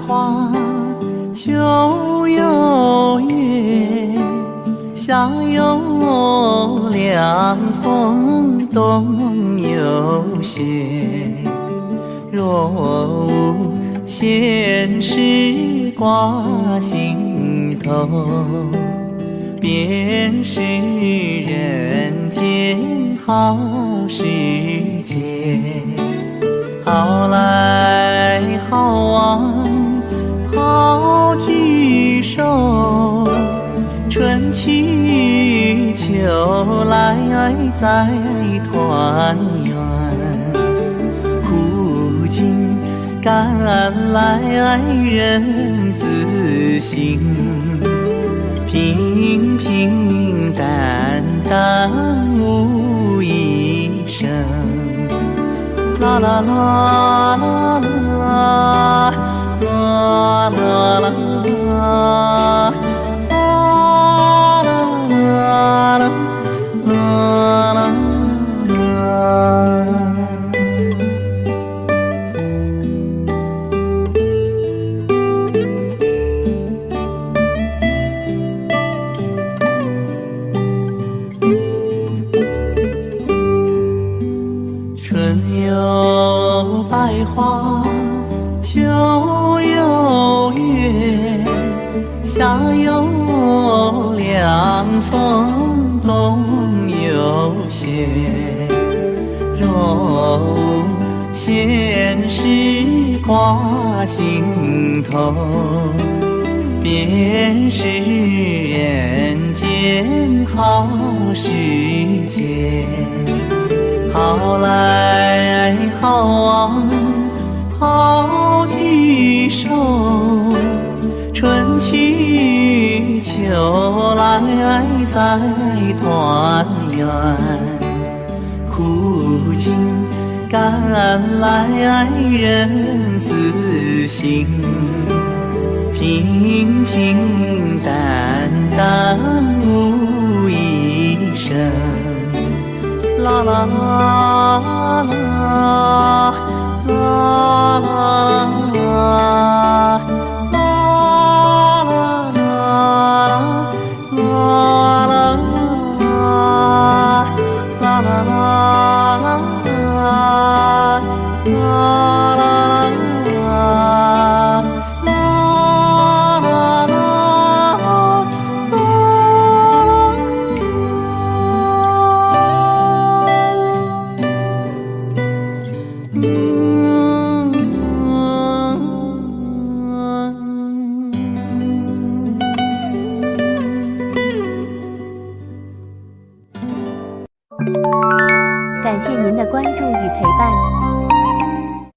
花，秋有月，夏有凉风，冬有雪。若无闲事挂心头，便是人间好时节。好来好往好聚首，春去秋来再团圆。苦尽甘来人自省，平平淡淡无一生。啦啦啦啦啦啦啦啦啦。春有百花，秋有月，夏有凉风，冬有雪。若无闲事挂心头，便是人间好时节。好来好往好聚首，春去秋来再团圆。苦尽甘来人自省，平平淡淡无一生。啦啦啦啦啦啦啦。感谢您的关注与陪伴。